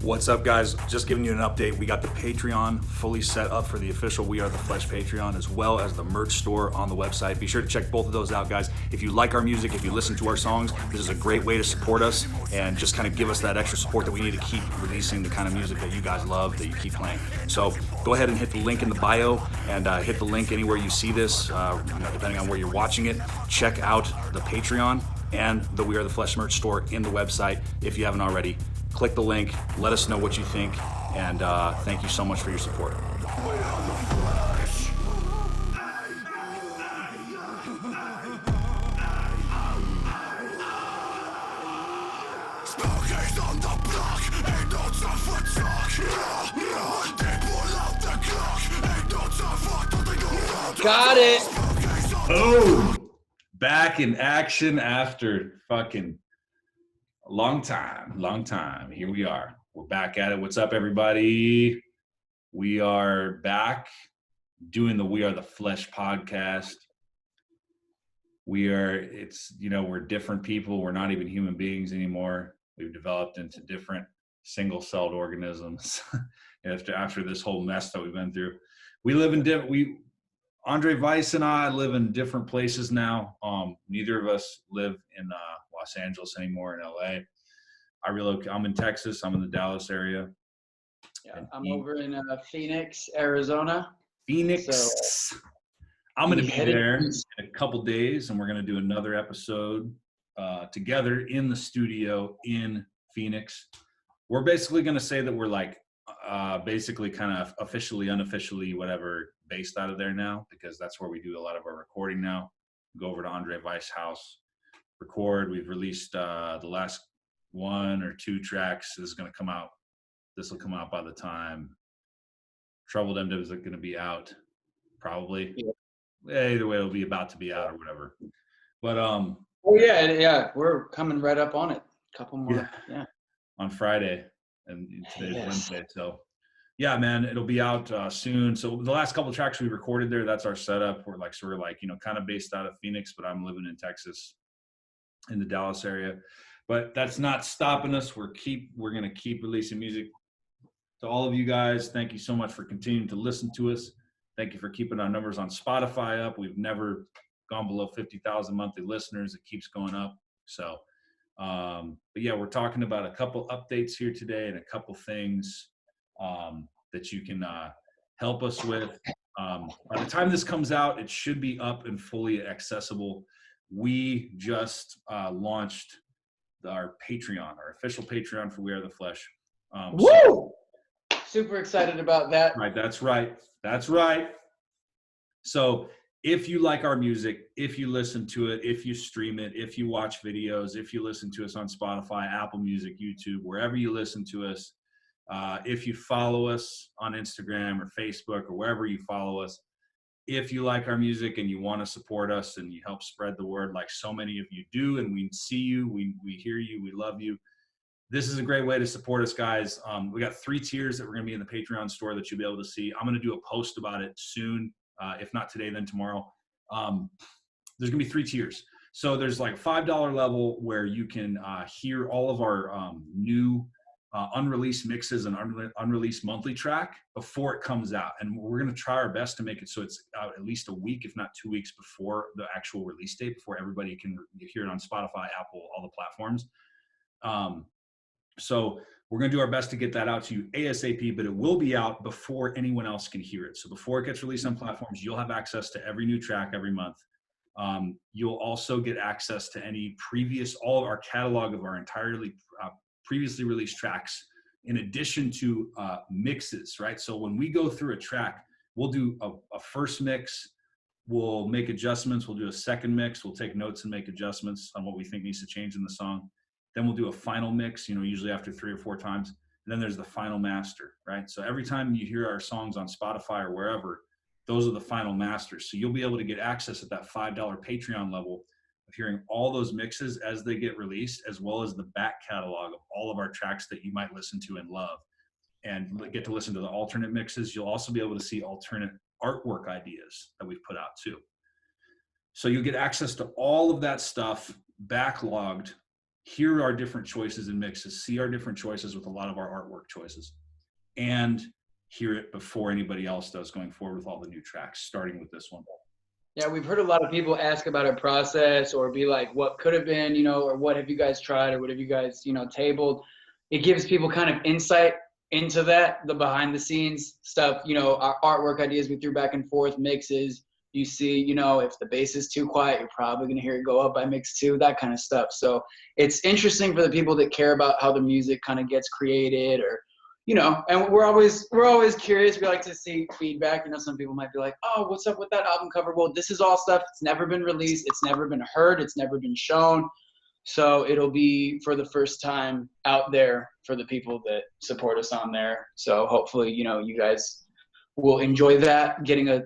What's up, guys? Just giving you an update. We got the Patreon fully set up for the official We Are the Flesh Patreon, as well as the merch store on the website. Be sure to check both of those out, guys. If you like our music, if you listen to our songs, this is a great way to support us and just kind of give us that extra support that we need to keep releasing the kind of music that you guys love, that you keep playing. So go ahead and hit the link in the bio and hit the link anywhere you see this, depending on where you're watching it. Check out the Patreon and the We Are the Flesh merch store in the website if you haven't already. Click the link, let us know what you think, and thank you so much for your support. Got it. Oh, back in action after fucking a long time. Here we are. We're back at it. What's up, everybody? We are back doing the We Are the Flesh podcast. We're different people. We're not even human beings anymore. We've developed into different single-celled organisms after this whole mess that we've been through. We live in Andre Weiss and I live in different places now. Neither of us live in Los Angeles anymore, in LA. I'm in Texas. I'm in the Dallas area. Yeah, I'm over in Phoenix, Arizona. Phoenix. So, I'm going to be there in east. a couple days, and we're going to do another episode together in the studio in Phoenix. We're basically going to say that we're like basically kind of officially, unofficially, whatever, based out of there now, because that's where we do a lot of our recording now. Go over to Andre Weiss' house, record. We've released the last 1 or 2 tracks. This will come out by the time Troubled MW is going to be out, probably. Yeah. Either way, it'll be about to be out or whatever. But we're coming right up on it. Couple more, on Friday, and today's Wednesday. So, yeah, man, it'll be out soon. So the last couple of tracks we recorded there, that's our setup. We're kind of based out of Phoenix, but I'm living in Texas, in the Dallas area. But that's not stopping us. We're going to keep releasing music to all of you guys. Thank you so much for continuing to listen to us. Thank you for keeping our numbers on Spotify up. We've never gone below 50,000 monthly listeners. It keeps going up. So, but yeah, we're talking about a couple updates here today and a couple things that you can help us with. By the time this comes out, it should be up and fully accessible. We just launched our Patreon, our official Patreon for We Are the Flesh. Woo! Super excited about that. Right, that's right. So if you like our music, if you listen to it, if you stream it, if you watch videos, if you listen to us on Spotify, Apple Music, YouTube, wherever you listen to us, if you follow us on Instagram or Facebook or wherever you follow us, if you like our music and you want to support us and you help spread the word like so many of you do, and we see you, we hear you, we love you, this is a great way to support us, guys. We got 3 tiers that we're going to be in the Patreon store that you'll be able to see. I'm going to do a post about it soon. If not today, then tomorrow. There's going to be 3 tiers. So there's like $5 level where you can hear all of our new unreleased mixes and unreleased monthly track before it comes out. And we're going to try our best to make it so it's out at least a week, if not 2 weeks before the actual release date, before everybody can hear it on Spotify, Apple, all the platforms. So we're going to do our best to get that out to you ASAP, but it will be out before anyone else can hear it. So before it gets released on platforms, you'll have access to every new track every month. You'll also get access to all of our catalog of our entirely previously released tracks, in addition to mixes, right? So when we go through a track, we'll do a first mix, we'll make adjustments, we'll do a second mix, we'll take notes and make adjustments on what we think needs to change in the song. Then we'll do a final mix, usually after 3 or 4 times. And then there's the final master, right? So every time you hear our songs on Spotify or wherever, those are the final masters. So you'll be able to get access at that $5 Patreon level of hearing all those mixes as they get released, as well as the back catalog of all of our tracks that you might listen to and love, and get to listen to the alternate mixes. You'll also be able to see alternate artwork ideas that we've put out too. So you'll get access to all of that stuff backlogged hear our different choices and mixes, see our different choices with a lot of our artwork choices, and hear it before anybody else does going forward with all the new tracks, starting with this one. Yeah, we've heard a lot of people ask about our process or be like, what could have been, or what have you guys tried or what have you guys, tabled? It gives people kind of insight into that, the behind the scenes stuff, our artwork ideas we threw back and forth, mixes. You see, if the bass is too quiet, you're probably going to hear it go up by mix 2, that kind of stuff. So it's interesting for the people that care about how the music kind of gets created or, and we're always curious. We like to see feedback. Some people might be like, oh, what's up with that album cover? Well, this is all stuff that's never been released. It's never been heard. It's never been shown. So it'll be for the first time out there for the people that support us on there. So hopefully, you guys will enjoy that, getting a,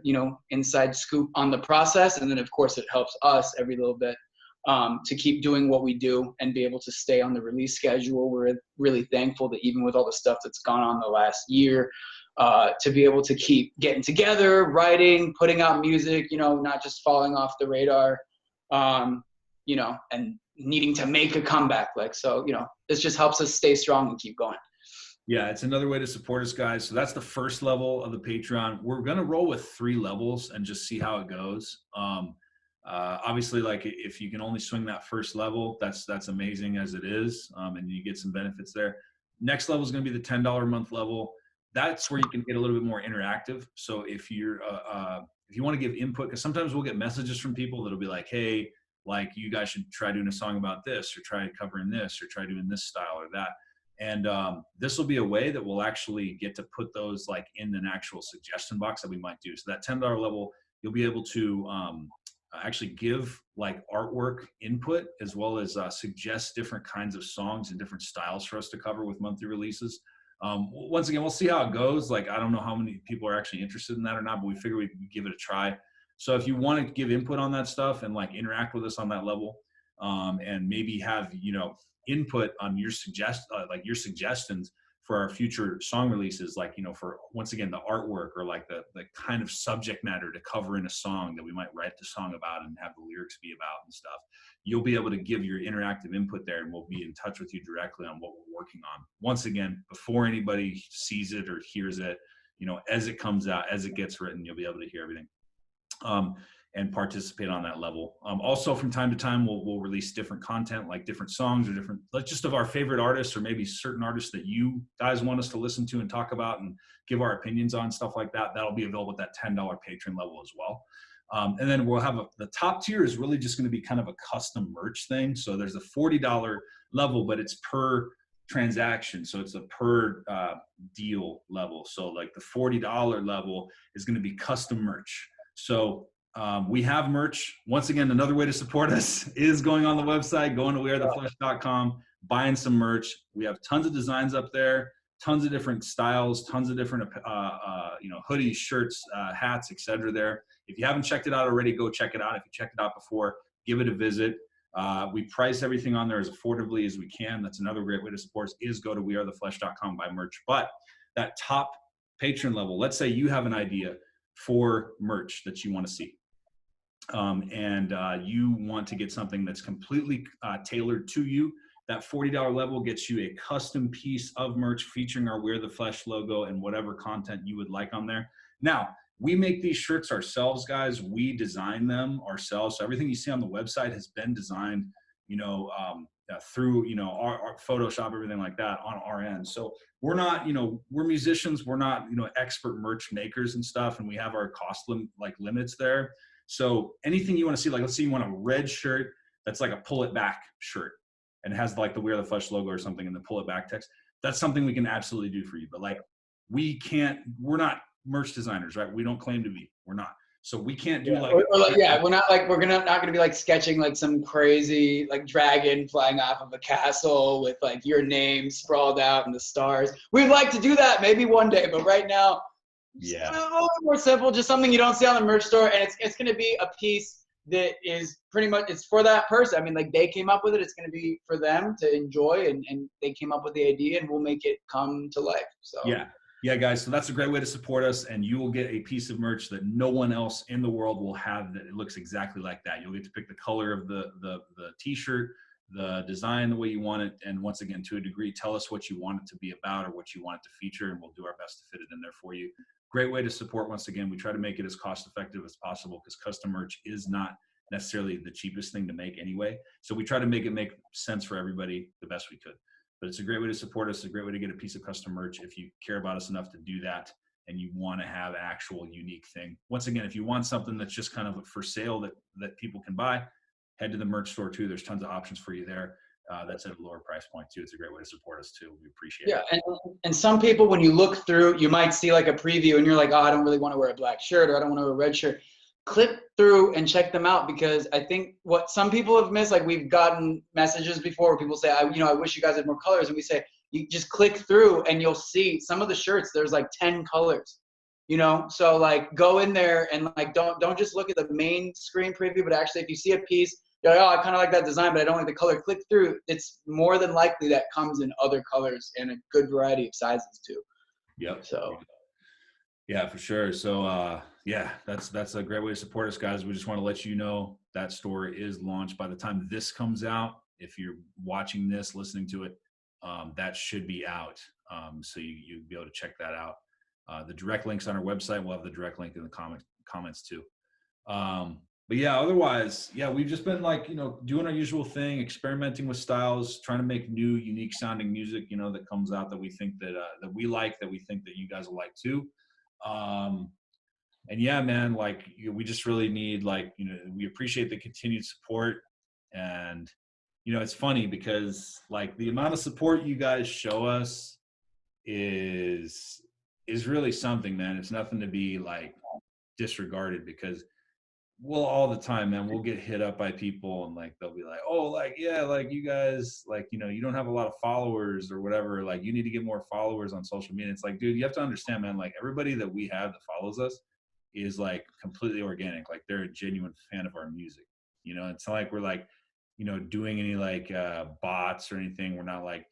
inside scoop on the process. And then of course it helps us every little bit to keep doing what we do and be able to stay on the release schedule. We're really thankful that even with all the stuff that's gone on the last year, to be able to keep getting together, writing, putting out music, not just falling off the radar, and needing to make a comeback. This just helps us stay strong and keep going. Yeah, it's another way to support us, guys. So that's the first level of the Patreon. We're going to roll with 3 levels and just see how it goes. Obviously, if you can only swing that first level, that's amazing as it is, and you get some benefits there. Next level is going to be the $10 a month level. That's where you can get a little bit more interactive. So if you're if you want to give input, because sometimes we'll get messages from people that'll be like, hey, you guys should try doing a song about this, or try covering this, or try doing this style or that. And this will be a way that we'll actually get to put those in an actual suggestion box that we might do. So that $10 level, you'll be able to actually give artwork input, as well as suggest different kinds of songs and different styles for us to cover with monthly releases. Once again, we'll see how it goes. I don't know how many people are actually interested in that or not, but we figure we'd give it a try. So if you want to give input on that stuff and interact with us on that level, and maybe have input on your your suggestions for our future song releases, for, once again, the artwork or the kind of subject matter to cover in a song that we might write the song about and have the lyrics be about and stuff, you'll be able to give your interactive input there, and we'll be in touch with you directly on what we're working on. Once again, before anybody sees it or hears it, as it comes out, as it gets written, you'll be able to hear everything. And participate on that level. Also, from time to time, we'll release different content, different songs or different, just of our favorite artists, or maybe certain artists that you guys want us to listen to and talk about and give our opinions on, stuff like that. That'll be available at that $10 Patreon level as well. And then we'll have the top tier is really just going to be kind of a custom merch thing. So there's a $40 level, but it's per transaction. So it's a per deal level. So the $40 level is going to be custom merch. So we have merch. Once again, another way to support us is going on the website, going to wearetheflesh.com, buying some merch. We have tons of designs up there, tons of different styles, tons of different, hoodies, shirts, hats, etc. there. If you haven't checked it out already, go check it out. If you checked it out before, give it a visit. We price everything on there as affordably as we can. That's another great way to support us, is go to wearetheflesh.com, buy merch. But that top patron level, let's say you have an idea for merch that you want to see. And you want to get something that's completely tailored to you. That $40 level gets you a custom piece of merch featuring our Wear the Flesh logo and whatever content you would like on there. Now, we make these shirts ourselves, guys. We design them ourselves. So everything you see on the website has been designed, through, our Photoshop, everything like that on our end. So we're not, we're musicians. We're not, expert merch makers and stuff. And we have our cost limits there. So anything you want to see, let's say you want a red shirt that's a pull it back shirt and has the Wear the Flesh logo or something in the pull it back text. That's something we can absolutely do for you. But we're not merch designers, right? We don't claim to be. We're not. So we can't do we're not not gonna be sketching some crazy dragon flying off of a castle with your name sprawled out and the stars. We'd like to do that maybe one day, but right now, yeah, a little bit more simple, just something you don't see on the merch store, and it's going to be a piece that is pretty much, it's for that person. I mean, they came up with it. It's going to be for them to enjoy, and they came up with the idea, and we'll make it come to life. So yeah, guys. So that's a great way to support us, and you will get a piece of merch that no one else in the world will have that it looks exactly like that. You'll get to pick the color of the T-shirt. the design the way you want it. And once again, to a degree, tell us what you want it to be about or what you want it to feature, and we'll do our best to fit it in there for you. Great way to support. Once again, we try to make it as cost effective as possible because custom merch is not necessarily the cheapest thing to make anyway. So we try to make it make sense for everybody the best we could. But it's a great way to support us. It's a great way to get a piece of custom merch if you care about us enough to do that and you want to have an actual unique thing. Once again, if you want something that's just kind of for sale that people can buy, head to the merch store too. There's tons of options for you there. That's at a lower price point too. It's a great way to support us too. We appreciate it. Yeah, and some people, when you look through, you might see like a preview and you're like, oh, I don't really want to wear a black shirt, or I don't want to wear a red shirt. Click through and check them out, because I think what some people have missed, like we've gotten messages before where people say, I wish you guys had more colors. And we say, you just click through and you'll see some of the shirts, there's like 10 colors, so like go in there and like, don't just look at the main screen preview, but actually if you see a piece, you're like, oh, I kind of like that design, but I don't like the color. Click through. It's more than likely that comes in other colors and a good variety of sizes too. Yep. So. Yeah, for sure. So yeah, that's a great way to support us, guys. We just want to let you know that store is launched. By the time this comes out, if you're watching this, listening to it, that should be out. So you'll be able to check that out. The direct link's on our website. We'll have the direct link in the comments too. But yeah, otherwise, yeah, we've just been like, doing our usual thing, experimenting with styles, trying to make new, unique sounding music, that comes out that we think that we like, that we think that you guys will like too. And yeah, man, like we just really need we appreciate the continued support. And, it's funny because like the amount of support you guys show us is really something, man. It's nothing to be like disregarded, because all the time, man, we'll get hit up by people and like they'll be like, oh, like, yeah, like you guys, like, you don't have a lot of followers or whatever, like you need to get more followers on social media. It's like, dude, you have to understand, man, like everybody that we have that follows us is like completely organic. Like they're a genuine fan of our music. It's not like we're like, doing any like bots or anything. We're not like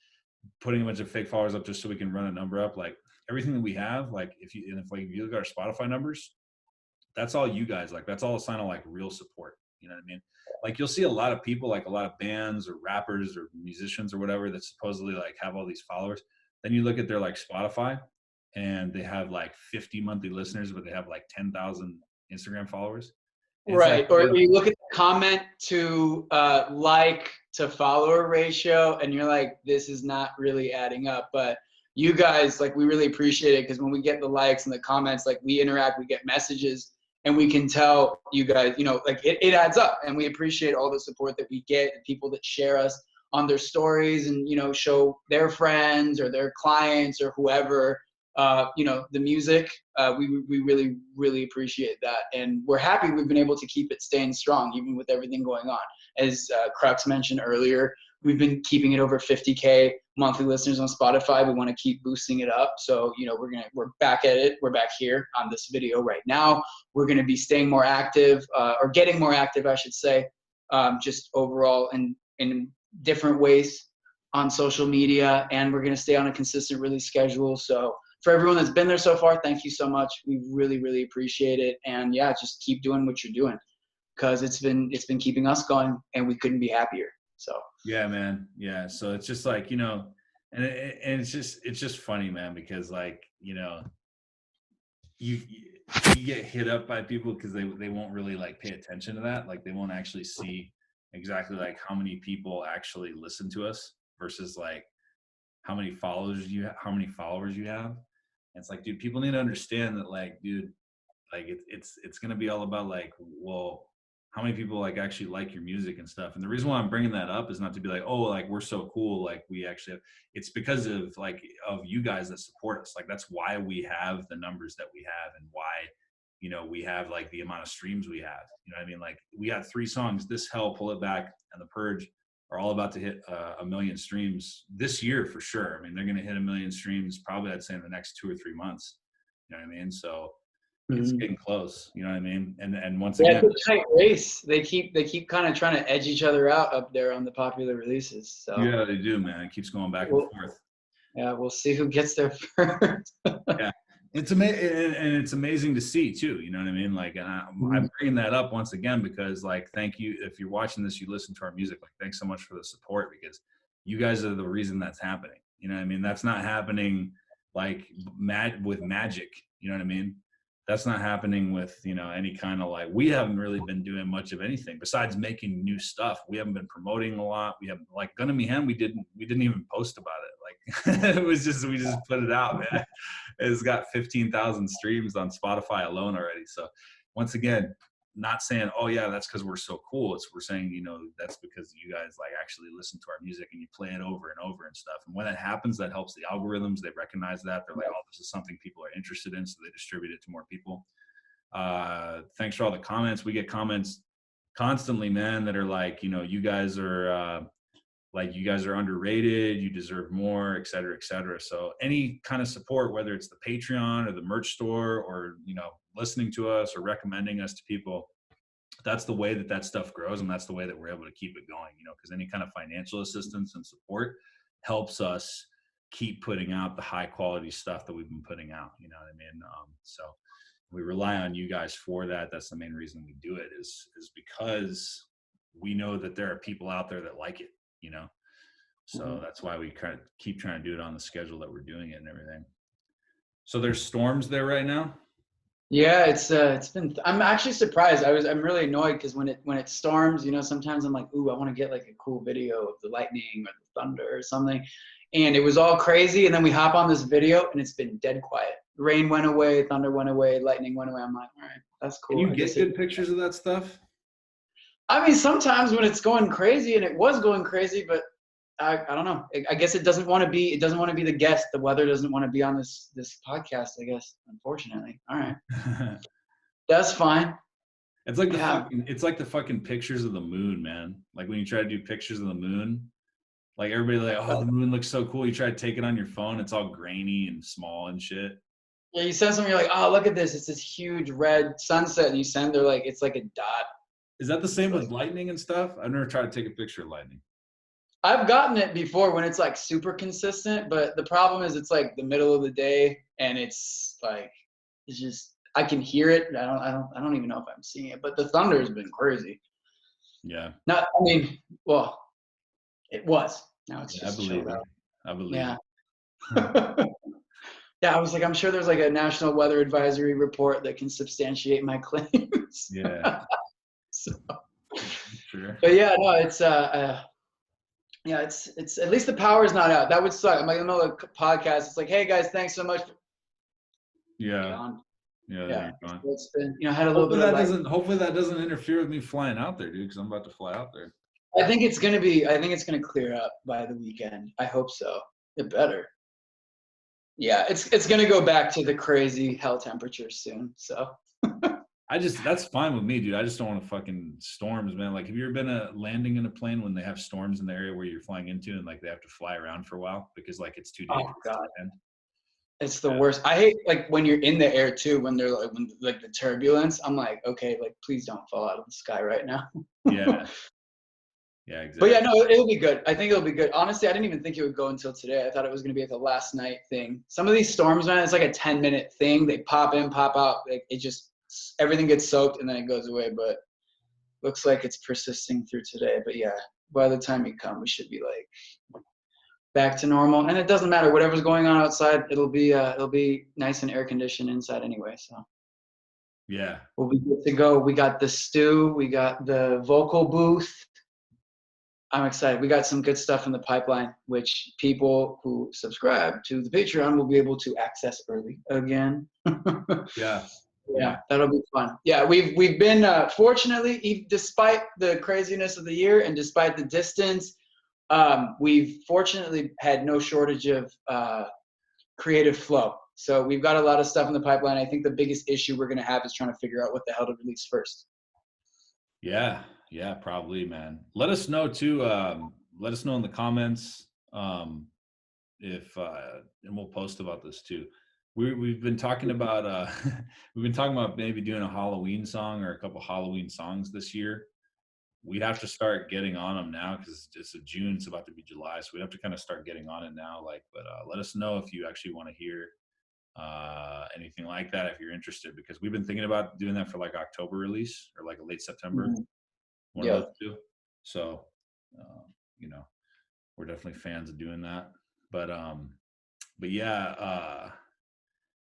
putting a bunch of fake followers up just so we can run a number up. Like everything that we have, like if you look at our Spotify numbers, that's all you guys, like that's all a sign of like real support. You know what I mean? Like you'll see a lot of people, like a lot of bands or rappers or musicians or whatever that supposedly like have all these followers. Then you look at their like Spotify and they have like 50 monthly listeners, but they have like 10,000 Instagram followers. And right. like, or you look at the comment to like to follower ratio and you're like, this is not really adding up. But you guys, like, we really appreciate it, because when we get the likes and the comments, like we interact, we get messages, and we can tell you guys, like it adds up, and we appreciate all the support that we get, and people that share us on their stories and, show their friends or their clients or whoever, the music. We really, really appreciate that. And we're happy we've been able to keep it staying strong, even with everything going on. As Crux mentioned earlier, we've been keeping it over 50K monthly listeners on Spotify. We want to keep boosting it up. So, we're back at it. We're back here on this video right now. We're going to be staying more active, or getting more active, I should say, just overall in different ways on social media. And we're going to stay on a consistent release schedule. So for everyone that's been there so far, thank you so much. We really, really appreciate it. And yeah, just keep doing what you're doing, because it's been keeping us going, and we couldn't be happier. So yeah, man. Yeah. So it's just like, and it's just funny, man, because like, you get hit up by people because they won't really like pay attention to that. Like they won't actually see exactly like how many people actually listen to us versus like how many followers you have. And it's like, dude, people need to understand that, like, dude, like it's going to be all about like, well, how many people like actually like your music and stuff. And the reason why I'm bringing that up is not to be like, oh, like we're so cool, like we actually have, it's because of you guys that support us. Like that's why we have the numbers that we have, and why we have like the amount of streams we have. You know what I mean? Like we had 3 songs, This Hell, Pull It Back, and The Purge, are all about to hit 1 million streams this year for sure. I mean, they're going to hit 1 million streams probably, I'd say, in the next 2 or 3 months. You know what I mean? So it's getting close. You know what I mean? And once again, it's a tight race. They keep kind of trying to edge each other out up there on the popular releases. So yeah, they do, man. It keeps going back and forth. Yeah, we'll see who gets there first. Yeah. It's amazing, and it's amazing to see too. You know what I mean? Like, and I'm bringing that up once again because, like, thank you if you're watching this, you listen to our music. Like, thanks so much for the support because you guys are the reason that's happening. You know what I mean? That's not happening like with magic. You know what I mean? That's not happening with, you know, any kind of, like, we haven't really been doing much of anything besides making new stuff. We haven't been promoting a lot. We haven't, like, Gonna Me Hen, we didn't even post about it. Like, we just put it out, man. It's got 15,000 streams on Spotify alone already. So once again, not saying, oh yeah, that's because we're so cool. We're saying, you know, that's because you guys like actually listen to our music and you play it over and over and stuff. And when that happens, that helps the algorithms. They recognize that. They're like, oh, this is something people are interested in. So they distribute it to more people. Thanks for all the comments. We get comments constantly, man, that are like, you know, you guys are underrated, you deserve more, et cetera, et cetera. So any kind of support, whether it's the Patreon or the merch store or, you know, listening to us or recommending us to people, that's the way that stuff grows. And that's the way that we're able to keep it going, you know, because any kind of financial assistance and support helps us keep putting out the high quality stuff that we've been putting out, you know what I mean? So we rely on you guys for that. That's the main reason we do it is because we know that there are people out there that like it, you know? So that's why we kind of keep trying to do it on the schedule that we're doing it and everything. So there's storms there right now? Yeah, it's been. I'm actually surprised. I'm really annoyed because when it storms, you know, sometimes I'm like, ooh, I want to get like a cool video of the lightning or the thunder or something. And it was all crazy, and then we hop on this video, and it's been dead quiet. Rain went away, thunder went away, lightning went away. I'm like, all right, that's cool. Can you get good pictures of that stuff? I mean, sometimes when it's going crazy, and it was going crazy, but I don't know. I guess it doesn't want to be. It doesn't want to be the guest. The weather doesn't want to be on this podcast. I guess, unfortunately. All right, that's fine. It's like the fucking pictures of the moon, man. Like when you try to do pictures of the moon, like everybody like, oh, the moon looks so cool. You try to take it on your phone, it's all grainy and small and shit. Yeah, you send something, you're like, oh, look at this. It's this huge red sunset, and you send, they're like, it's like a dot. Is that the same with lightning and stuff? I've never tried to take a picture of lightning. I've gotten it before when it's like super consistent, but the problem is it's like the middle of the day, and it's like it's just I can hear it. I don't even know if I'm seeing it, but the thunder has been crazy. Yeah. Well, it was. Now it's just I believe it. I believe yeah. it. Yeah, I was like, I'm sure there's like a national weather advisory report that can substantiate my claims. Yeah. So, sure. but yeah, no, it's yeah, it's at least the power's not out. That would suck. I'm like in the middle of a podcast. It's like, hey guys, thanks so much. Yeah. Yeah. So it's been, you know, had a little bit of hopefully that doesn't interfere with me flying out there, dude, because I'm about to fly out there. I think it's gonna clear up by the weekend. I hope so. It better. Yeah, it's gonna go back to the crazy hell temperatures soon. So that's fine with me, dude. I just don't want to fucking storms, man. Like, have you ever been landing in a plane when they have storms in the area where you're flying into and like they have to fly around for a while because like it's too dangerous to land? It's the worst. I hate like when you're in the air too, when the turbulence. I'm like, okay, like please don't fall out of the sky right now. Yeah. Yeah, exactly. But yeah, no, it'll be good. I think it'll be good. Honestly, I didn't even think it would go until today. I thought it was going to be like a last night thing. Some of these storms, man, it's like a 10-minute thing. They pop in, pop out. It just, everything gets soaked and then it goes away. But looks like it's persisting through today. But yeah, by the time you come, we should be like back to normal. And it doesn't matter. Whatever's going on outside, it'll be nice and air conditioned inside anyway. So yeah, we'll be good to go. We got the stew. We got the vocal booth. I'm excited. We got some good stuff in the pipeline, which people who subscribe to the Patreon will be able to access early again. Yeah, that'll be fun. Yeah, we've been fortunately, despite the craziness of the year and despite the distance, we've fortunately had no shortage of creative flow. So we've got a lot of stuff in the pipeline. I think the biggest issue we're going to have is trying to figure out what the hell to release first. Yeah, probably, man. Let us know too. Let us know in the comments if and we'll post about this too. We've been talking about maybe doing a Halloween song or a couple Halloween songs this year. We'd have to start getting on them now because it's June. It's about to be July, so we have to kind of start getting on it now. But let us know if you actually want to hear anything like that if you're interested, because we've been thinking about doing that for like October release or like a late September, Mhm. one of Yeah. those two. So, you know, we're definitely fans of doing that. But yeah,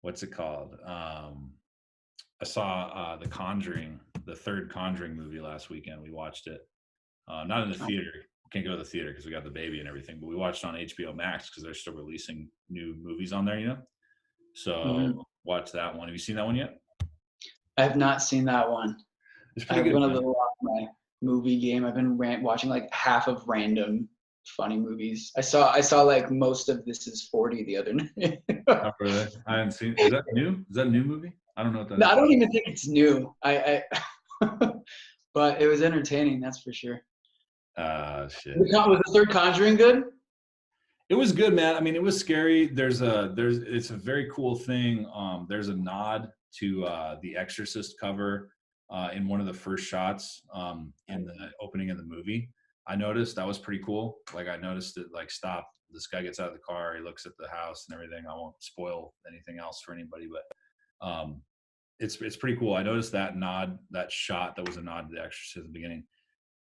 what's it called? I saw The Conjuring, the third Conjuring movie last weekend. We watched it, not in the theater. Can't go to the theater because we got the baby and everything. But we watched it on HBO Max because they're still releasing new movies on there, you know. So Mhm. watch that one. Have you seen that one yet? I have not seen that one. It's pretty I've good, been a man. little off my movie game. I've been watching like half of random funny movies. I saw like most of This Is 40 the other night. Oh, really? I haven't seen. Is that new? Is that a new movie? I don't know what that No, is. I don't even think it's new. But it was entertaining, that's for sure. Shit. Was the third Conjuring good? It was good, man. I mean, it was scary. It's a very cool thing. There's a nod to the Exorcist cover in one of the first shots in the opening of the movie. I noticed that was pretty cool. Like I noticed it like stop. This guy gets out of the car, he looks at the house and everything. I won't spoil anything else for anybody, but it's pretty cool. I noticed that nod, that shot that was a nod to the Exorcist at the beginning.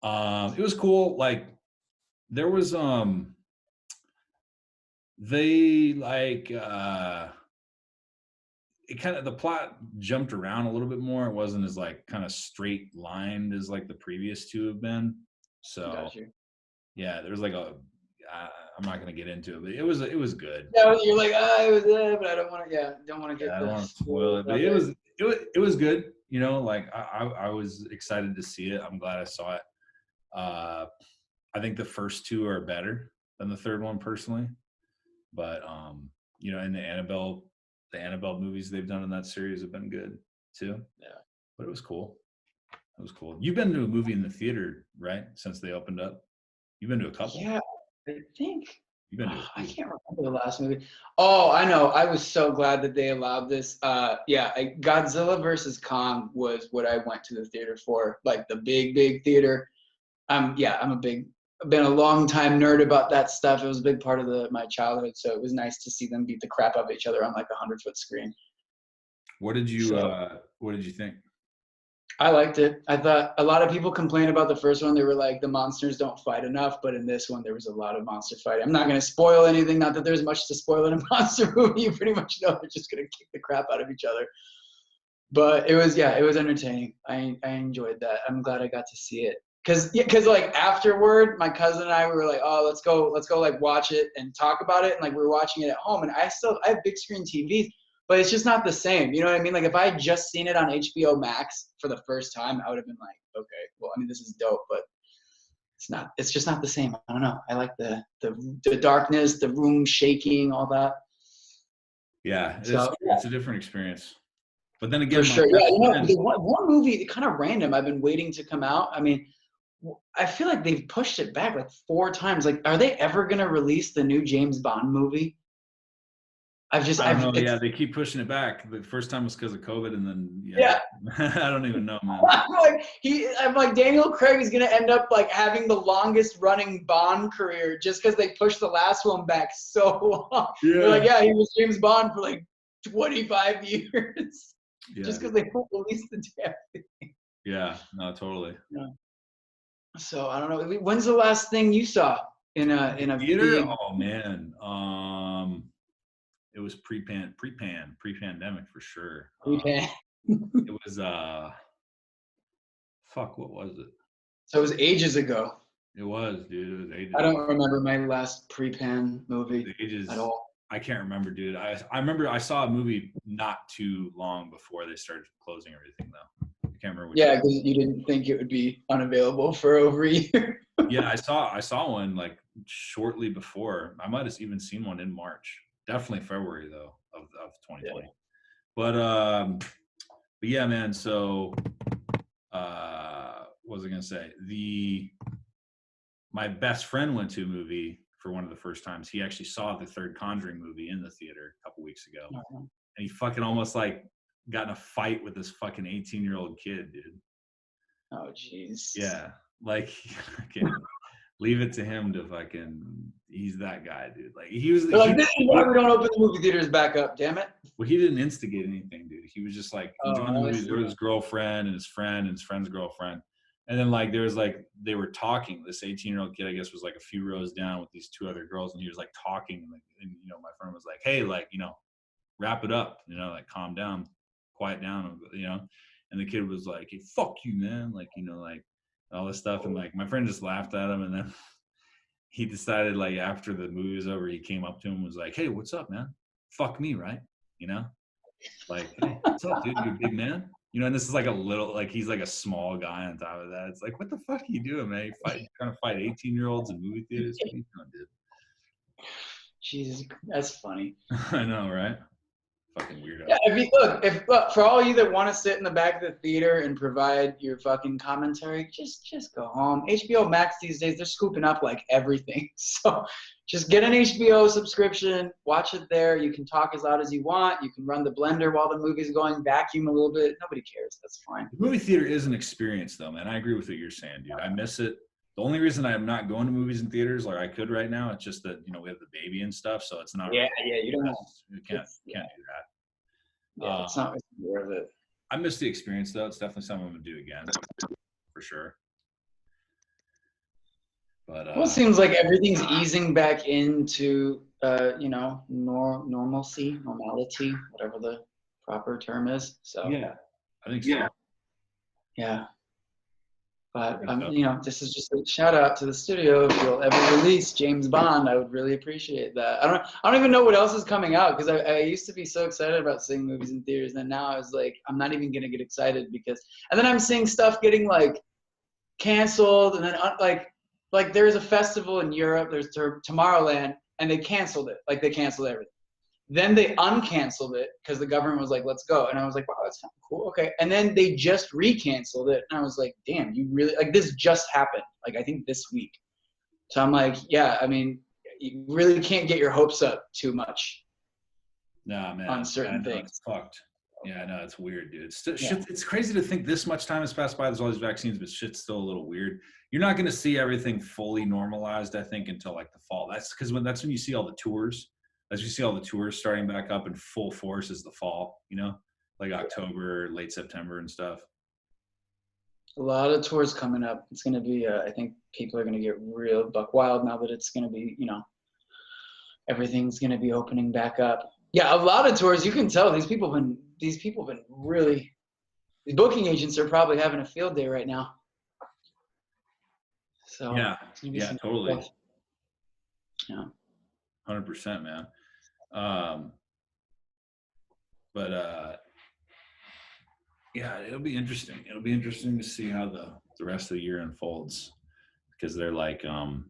It was cool. Like there was they like it kind of, the plot jumped around a little bit more. It wasn't as like kind of straight lined as like the previous two have been. So Got you. yeah, there was like I'm not gonna get into it, but it was good. Yeah, you're like, it was there, but I don't want to. Yeah, don't want to Yeah, get I don't the want to spoil spoilers it, but out it there. was it was good. You know, like I was excited to see it. I'm glad I saw it. Uh, I think the first two are better than the third one personally, but you know, and the Annabelle movies they've done in that series have been good too. Yeah. But it was cool. It was cool. You've been to a movie in the theater, right? Since they opened up, you've been to a couple. Yeah, I think. You've been to a I few. can't remember the last movie. Oh, I know. I was so glad that they allowed this. Yeah, Godzilla versus Kong was what I went to the theater for, like the big theater. Yeah, I've been a long time nerd about that stuff. It was a big part of my childhood, so it was nice to see them beat the crap out of each other on like a 100-foot screen. What did you So What did you think? I liked it. I thought a lot of people complained about the first one. They were like, the monsters don't fight enough, but in this one, there was a lot of monster fighting. I'm not going to spoil anything. Not that there's much to spoil in a monster movie. You pretty much know they're just going to kick the crap out of each other. But it was entertaining. I enjoyed that. I'm glad I got to see it. Cause like afterward, my cousin and I we were like, oh, let's go like watch it and talk about it. And like we were watching it at home, and I have big screen TVs, but it's just not the same. You know what I mean? Like if I had just seen it on HBO Max for the first time, I would have been like, okay, well, I mean, this is dope, but it's not. It's just not the same. I don't know. I like the darkness, the room shaking, all that. Yeah, So it's a different experience. But then for again, my sure. Yeah, best you know, friend. the one movie, kind of random, I've been waiting to come out. I mean, I feel like they've pushed it back like 4 times. Like, are they ever gonna release the new James Bond movie? I don't know. It's Yeah, they keep pushing it back. The first time was because of COVID, and then yeah. I don't even know, man. I'm like Daniel Craig is gonna end up like having the longest running Bond career just because they pushed the last one back so long. They're like, Yeah, yeah, he was James Bond for like 25 years yeah, just because they won't release the damn thing. yeah. No, totally. Yeah. So I don't know. When's the last thing you saw in a Theater? big Oh man. It was pre-pandemic for sure. revamp? It was fuck, what was it? So it was ages ago. It was, dude. It was ages I ago. don't remember my last pre-pan movie The ages. at all. I can't remember, dude. I remember I saw a movie not too long before they started closing everything, though. I can't remember which Yeah, one. because you didn't think it would be unavailable for over a year. Yeah, I saw one like shortly before. I might have even seen one in March. Definitely February though of 2020. Yeah. But yeah, man. So what was I gonna say? My best friend went to a movie for one of the first times. He actually saw the third Conjuring movie in the theater a couple weeks ago, and he fucking almost like got in a fight with this fucking 18-year-old kid, dude. Oh, jeez. Yeah, like Leave it to him to fucking. He's that guy, dude. Like he was. They're like, this is why we don't open the movie theaters back up. Damn it. Well, he didn't instigate anything, dude. He was just like enjoying the I movie. see. There was his girlfriend and his friend and his friend's girlfriend. And then like there was like they were talking. This 18-year-old kid, I guess, was like a few rows down with these two other girls, and he was like talking. And, like, and you know, my friend was like, "Hey, like, you know, wrap it up. You know, like calm down, quiet down. You know." And the kid was like, "Hey, fuck you, man!" Like, you know, like all this stuff. And like my friend just laughed at him, and then he decided like after the movie was over, he came up to him and was like, "Hey, what's up, man? Fuck me, right? You know, like, hey, what's up, dude? You a big man?" You know, and this is like a little, like he's like a small guy on top of that. It's like, what the fuck are you doing, man? Trying to fight 18-year-olds in movie theaters? What are you doing, dude? Jesus, that's funny. I know, right? Fucking weirdo. Yeah, if for all you that want to sit in the back of the theater and provide your fucking commentary, just go home. HBO Max these days, they're scooping up like everything. So just get an HBO subscription, watch it there. You can talk as loud as you want. You can run the blender while the movie's going, vacuum a little bit. Nobody cares. That's fine. The movie theater is an experience, though, man. I agree with what you're saying, dude. I miss it. The only reason I'm not going to movies in theaters like I could right now, it's just that, you know, we have the baby and stuff, so it's not. Yeah, you don't know. You can't do that. Yeah, it's not worth it. I miss the experience, though. It's definitely something I'm gonna do again, for sure. But Well, it seems like everything's easing back into you know, normalcy, whatever the proper term is. So yeah, I think so. Yeah. But you know, this is just a shout out to the studio. If you'll ever release James Bond, I would really appreciate that. I don't even know what else is coming out, because I used to be so excited about seeing movies in theaters, and now I was like, I'm not even gonna get excited because, and then I'm seeing stuff getting like canceled, and then like there's a festival in Europe, there's Tomorrowland, and they canceled it. Like they canceled everything. Then they uncanceled it because the government was like, let's go. And I was like, wow, that's kind of cool. Okay. And then they just recanceled it. And I was like, damn, you really, like, this just happened. Like, I think this week. So I'm like, yeah, I mean, you really can't get your hopes up too much. Nah, man. On certain things. It's fucked. Yeah, I know. It's weird, dude. It's crazy to think this much time has passed by. There's all these vaccines, but shit's still a little weird. You're not going to see everything fully normalized, I think, until like the fall. That's because that's when you see all the tours. As you see all the tours starting back up in full force is the fall, you know, like October, late September and stuff. A lot of tours coming up. It's going to be, I think people are going to get real buck wild now that it's going to be, you know, everything's going to be opening back up. Yeah, a lot of tours, you can tell these people have been really, the booking agents are probably having a field day right now. So yeah, totally. Stuff. Yeah. 100%, man. Yeah, it'll be interesting. It'll be interesting to see how the rest of the year unfolds, because they're like, you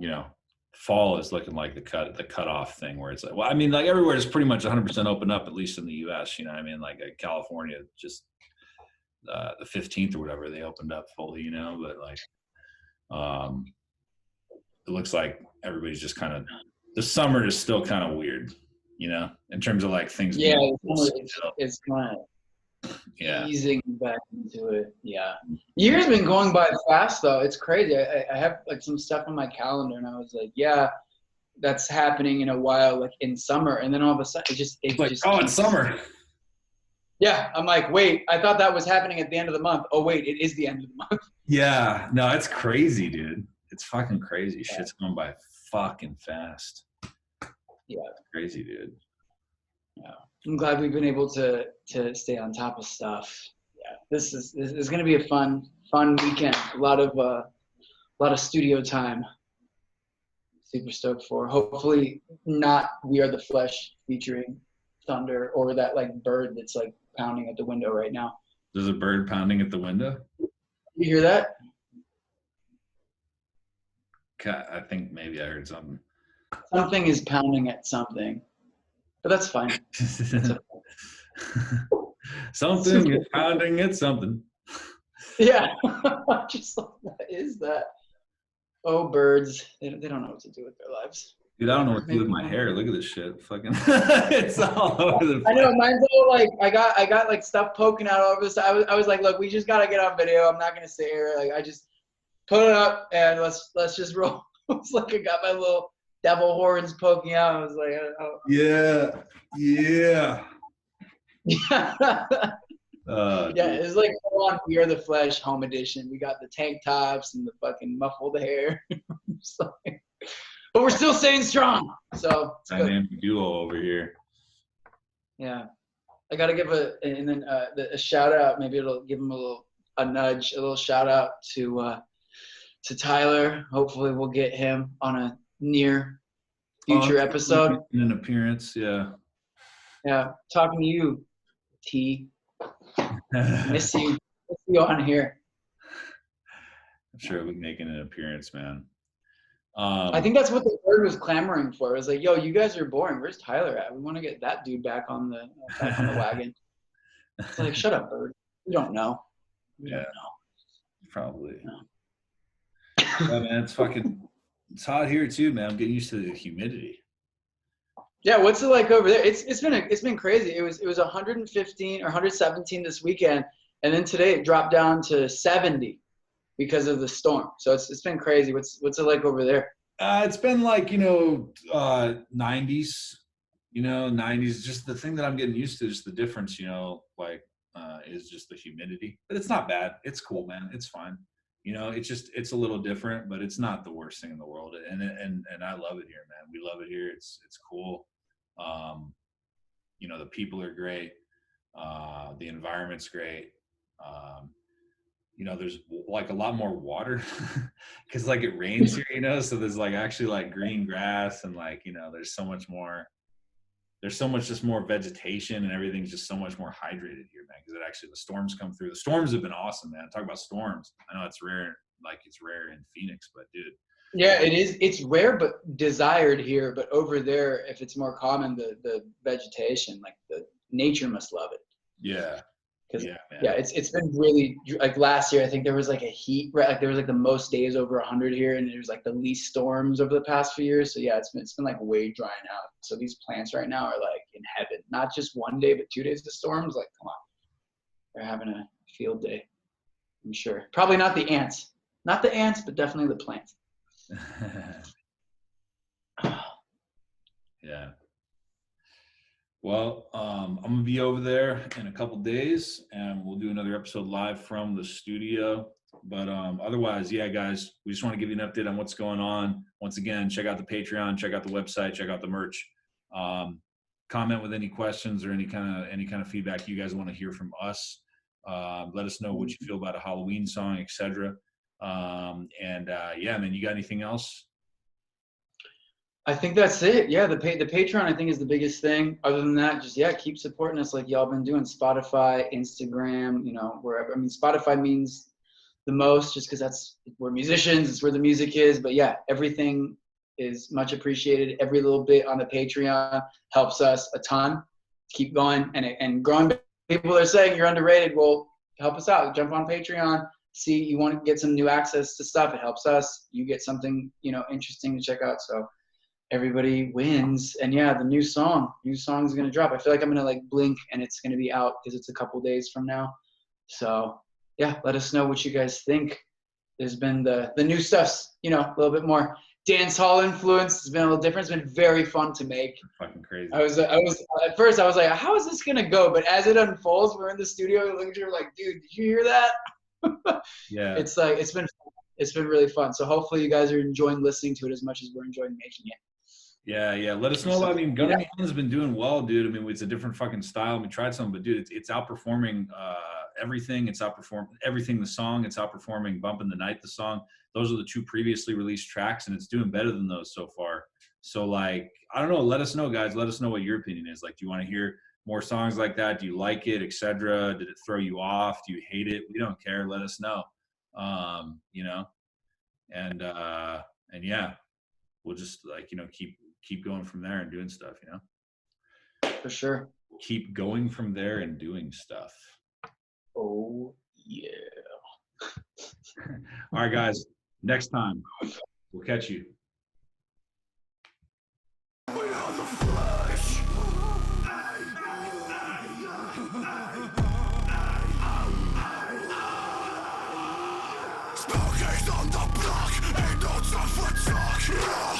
know, fall is looking like the cutoff thing where it's like, well, I mean, like everywhere is pretty much 100% open up, at least in the U.S. You know what I mean? Like California, just the 15th or whatever, they opened up fully, you know, but like, it looks like everybody's just kind of, the summer is still kind of weird, you know, in terms of like things. Yeah, it's kind of easing back into it. Yeah. Year's been going by fast though. It's crazy. I have like some stuff on my calendar and I was like, yeah, that's happening in a while, like in summer. And then all of a sudden it's like, oh, it's summer. Yeah. I'm like, wait, I thought that was happening at the end of the month. Oh wait, it is the end of the month. Yeah. No, it's crazy, dude. It's fucking crazy. Yeah. Shit's going by fucking fast. Yeah. It's crazy, dude. Yeah. I'm glad we've been able to stay on top of stuff. Yeah. This is going to be a fun weekend. A lot of studio time. Super stoked for. Hopefully not We Are the Flesh featuring Thunder or that like bird that's like pounding at the window right now. There's a bird pounding at the window? You hear that? I think maybe I heard something. Something is pounding at something, but that's fine. Something is pounding at something. Yeah, just like, what is that? Oh, birds! They don't know what to do with their lives. Dude, I don't know what to do with my hair. Look at this shit. Fucking, it's all over the place. I know, mine's all like I got like stuff poking out all over this. I was like, look, we just gotta get on video. I'm not gonna sit here. Like I just put it up and let's just roll. It's like I got my little devil horns poking out. I was like, Yeah. yeah, it's like full on We Are the Flesh home edition. We got the tank tops and the fucking muffled hair. But we're still staying strong. So it's good. Dynamic duo over here. Yeah. I gotta give a shout out. Maybe it'll give him a nudge, a little shout out to Tyler. Hopefully we'll get him on a near future episode. In an appearance, yeah. Yeah. Talking to you, T. Miss you on here. I'm sure he'll be making an appearance, man. I think that's what the bird was clamoring for. It was like, yo, you guys are boring. Where's Tyler at? We want to get that dude back on the wagon. It's like, shut up, bird. We don't know. We don't know. Probably. No. Yeah, man, it's hot here too, man. I'm getting used to the humidity. Yeah, what's it like over there? It's been crazy. It was 115 or 117 this weekend, and then today it dropped down to 70 because of the storm. So it's been crazy. What's it like over there? It's been like 90s. 90s. Just the thing that I'm getting used to is the difference. Is just the humidity. But it's not bad. It's cool, man. It's fine. It's a little different, but it's not the worst thing in the world. And I love it here, man. We love it here. It's cool. The people are great. The environment's great. There's like a lot more water because like it rains here, so there's like actually like green grass and like, there's so much just more vegetation and everything's just so much more hydrated here, man. Because the storms come through. The storms have been awesome, man. Talk about storms. I know it's rare in Phoenix, but dude. Yeah, it is. It's rare, but desired here. But over there, if it's more common, the vegetation, like the nature must love it. Yeah. Yeah, it's been really like last year. I think there was like a heat, right? Like there was like the most days over 100 here, and it was like the least storms over the past few years. So yeah, it's been like way drying out. So these plants right now are like in heaven. Not just one day, but 2 days of storms. Like, come on, they're having a field day. I'm sure. Probably not the ants, but definitely the plants. Yeah. Well, I'm gonna be over there in a couple days, and we'll do another episode live from the studio. But otherwise, yeah, guys, we just want to give you an update on what's going on. Once again, check out the Patreon, check out the website, check out the merch. Comment with any questions or any kind of feedback you guys want to hear from us. Let us know what you feel about a Halloween song, etc. Yeah, man, you got anything else? I think that's it. Yeah, the Patreon I think is the biggest thing. Other than that, just keep supporting us like y'all been doing. Spotify, Instagram, wherever. I mean, Spotify means the most just because we're musicians. It's where the music is. But yeah, everything is much appreciated. Every little bit on the Patreon helps us a ton. Keep going and growing. People are saying you're underrated. Well, help us out. Jump on Patreon. See, you want to get some new access to stuff. It helps us. You get something interesting to check out. So. Everybody wins. And yeah, the new song is going to drop. I feel like I'm going to like blink and it's going to be out because it's a couple days from now. So yeah, let us know what you guys think. There's been the new stuff's, a little bit more dance hall influence. It's been a little different. It's been very fun to make. Fucking crazy. I was at first I was like, how is this going to go? But as it unfolds, we're in the studio looking at you like, dude, did you hear that? Yeah. It's like, it's been really fun. So hopefully you guys are enjoying listening to it as much as we're enjoying making it. Yeah. Let us know. I mean, Gun has been doing well, dude. I mean, it's a different fucking style. We tried something, but dude, it's outperforming everything. It's outperforming everything. The song, it's outperforming Bump in the Night, the song. Those are the 2 previously released tracks, and it's doing better than those so far. So, like, I don't know. Let us know, guys. Let us know what your opinion is. Like, do you want to hear more songs like that? Do you like it, etc.? Did it throw you off? Do you hate it? We don't care. Let us know. And yeah, we'll just keep going from there and doing stuff, For sure. Keep going from there and doing stuff. Oh, yeah. All right, guys. Next time, we'll catch you. We are the flesh. Spooky on the block, ain't no time for talk.